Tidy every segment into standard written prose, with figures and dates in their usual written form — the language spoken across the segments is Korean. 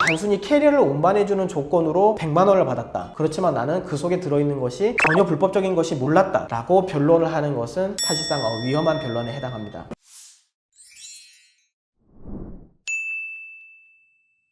단순히 캐리어를 운반해주는 조건으로 100만 원을 받았다. 그렇지만 나는 그 속에 들어있는 것이 전혀 불법적인 것이 몰랐다 라고 변론을 하는 것은 사실상 위험한 변론에 해당합니다.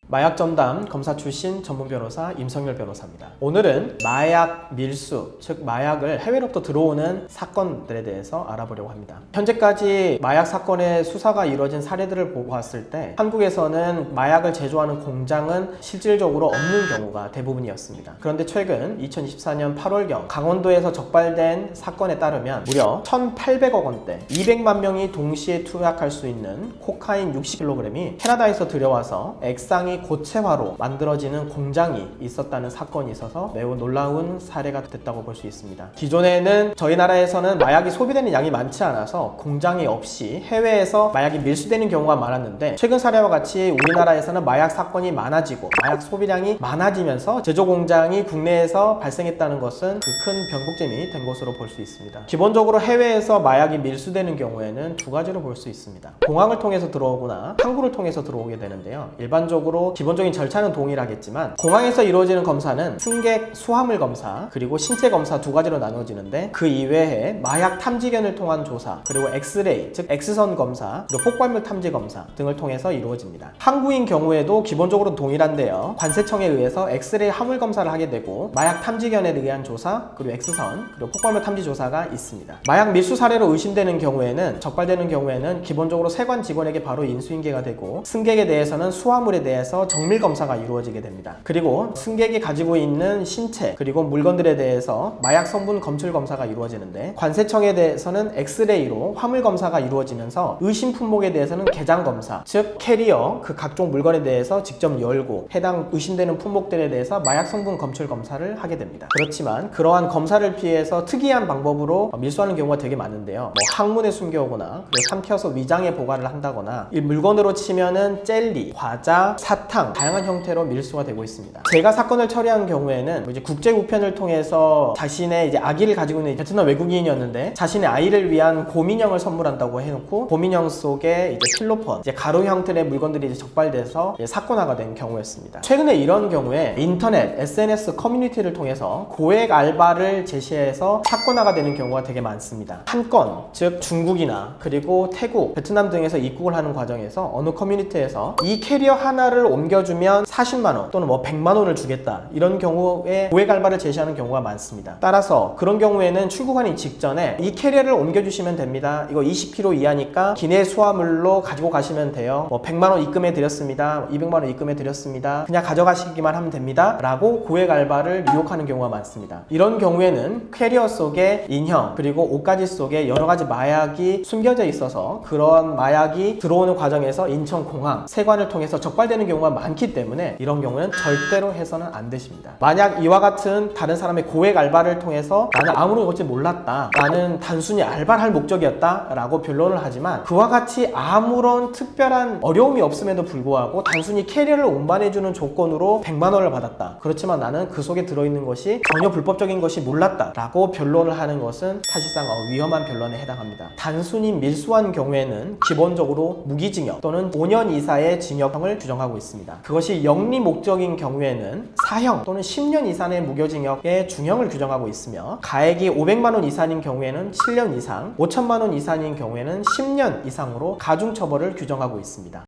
마약 전담 검사 출신 전문 변호사 임성열 변호사입니다. 오늘은 마약 밀수, 즉 마약을 해외로부터 들어오는 사건들에 대해서 알아보려고 합니다. 현재까지 마약 사건의 수사가 이루어진 사례들을 보았을 때 한국에서는 마약을 제조하는 공장은 실질적으로 없는 경우가 대부분이었습니다. 그런데 최근 2024년 8월경 강원도에서 적발된 사건에 따르면 무려 1,800억 원대, 200만 명이 동시에 투약할 수 있는 코카인 60kg이 캐나다에서 들여와서 액상이 고체화로 만들어지는 공장이 있었다는 사건이 있어서 매우 놀라운 사례가 됐다고 볼 수 있습니다. 기존에는 저희 나라에서는 마약이 소비되는 양이 많지 않아서 공장이 없이 해외에서 마약이 밀수되는 경우가 많았는데, 최근 사례와 같이 우리나라에서는 마약 사건이 많아지고 마약 소비량이 많아지면서 제조 공장이 국내에서 발생했다는 것은 그 큰 변곡점이 된 것으로 볼 수 있습니다. 기본적으로 해외에서 마약이 밀수되는 경우에는 두 가지로 볼 수 있습니다. 공항을 통해서 들어오거나 항구를 통해서 들어오게 되는데요. 일반적으로 기본적인 절차는 동일하겠지만 공항에서 이루어지는 검사는 승객 수화물 검사 그리고 신체 검사 두 가지로 나눠지는데, 그 이외에 마약 탐지견을 통한 조사 그리고 엑스레이 즉 X선 검사 그리고 폭발물 탐지 검사 등을 통해서 이루어집니다. 항구인 경우에도 기본적으로 동일한데요. 관세청에 의해서 엑스레이 화물 검사를 하게 되고 마약 탐지견에 의한 조사 그리고 X선 그리고 폭발물 탐지 조사가 있습니다. 마약 밀수 사례로 의심되는 경우에는 적발되는 경우에는 기본적으로 세관 직원에게 바로 인수인계가 되고, 승객에 대해서는 수화물에 대해서 정밀 검사가 이루어지게 됩니다. 그리고 승객이 가지고 있는 신체 그리고 물건들에 대해서 마약 성분 검출 검사가 이루어지는데, 관세청에 대해서는 엑스레이로 화물 검사가 이루어지면서 의심 품목에 대해서는 개장 검사 즉 캐리어 그 각종 물건에 대해서 직접 열고 해당 의심되는 품목들에 대해서 마약 성분 검출 검사를 하게 됩니다. 그렇지만 그러한 검사를 피해서 특이한 방법으로 밀수하는 경우가 되게 많은데요. 항문에 숨겨오거나 그리고 삼켜서 위장에 보관을 한다거나, 이 물건으로 치면은 젤리, 과자, 사탕 다양한 형태로 밀수가 되고 있습니다. 제가 사건을 처리한 경우에는 이제 국제 우편을 통해서 자신의 이제 아기를 가지고 있는 베트남 외국인이었는데, 자신의 아이를 위한 곰인형을 선물한다고 해놓고 곰인형 속에 이제 필로폰, 이제 가루 형태의 물건들이 이제 적발돼서 이제 사건화가 된 경우였습니다. 최근에 이런 경우에 인터넷, SNS 커뮤니티를 통해서 고액 알바를 제시해서 사건화가 되는 경우가 되게 많습니다. 한 건, 즉 중국이나 그리고 태국, 베트남 등에서 입국을 하는 과정에서 어느 커뮤니티에서 이 캐리어 하나를 옮겨주면 40만원 또는 100만원을 주겠다, 이런 경우에 고액 알바를 제시하는 경우가 많습니다. 따라서 그런 경우에는 출국하기 직전에 이 캐리어를 옮겨주시면 됩니다, 이거 20kg 이하니까 기내 수화물로 가지고 가시면 돼요, 100만원 입금해 드렸습니다, 200만원 입금해 드렸습니다, 그냥 가져가시기만 하면 됩니다 라고 고액 알바를 유혹하는 경우가 많습니다. 이런 경우에는 캐리어 속에 인형 그리고 옷가지 속에 여러가지 마약이 숨겨져 있어서 그런 마약이 들어오는 과정에서 인천공항, 세관을 통해서 적발되는 경우가 많기 때문에 이런 경우는 절대로 해서는 안 되십니다. 만약 이와 같은 다른 사람의 고액 알바를 통해서 나는 아무런 것을 몰랐다, 나는 단순히 알바를 할 목적이었다 라고 변론을 하지만, 그와 같이 아무런 특별한 어려움이 없음에도 불구하고 단순히 캐리어를 운반해주는 조건으로 100만 원을 받았다, 그렇지만 나는 그 속에 들어있는 것이 전혀 불법적인 것이 몰랐다 라고 변론을 하는 것은 사실상 위험한 변론에 해당합니다. 단순히 밀수한 경우에는 기본적으로 무기징역 또는 5년 이사의 징역형을 규정하고 있습니다. 그것이 영리 목적인 경우에는 사형 또는 10년 이상의 무교징역의 중형을 규정하고 있으며, 가액이 500만 원 이상인 경우에는 7년 이상, 5천만 원 이상인 경우에는 10년 이상으로 가중처벌을 규정하고 있습니다.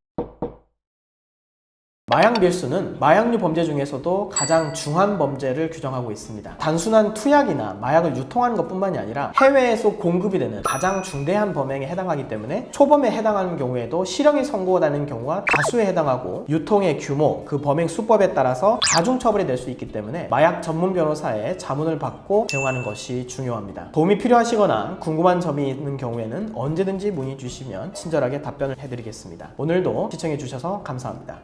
마약 밀수는 마약류 범죄 중에서도 가장 중한 범죄를 규정하고 있습니다. 단순한 투약이나 마약을 유통하는 것뿐만이 아니라 해외에서 공급이 되는 가장 중대한 범행에 해당하기 때문에 초범에 해당하는 경우에도 실형이 선고되는 경우가 다수에 해당하고, 유통의 규모, 그 범행 수법에 따라서 가중처벌이 될 수 있기 때문에 마약 전문 변호사의 자문을 받고 대응하는 것이 중요합니다. 도움이 필요하시거나 궁금한 점이 있는 경우에는 언제든지 문의 주시면 친절하게 답변을 해드리겠습니다. 오늘도 시청해 주셔서 감사합니다.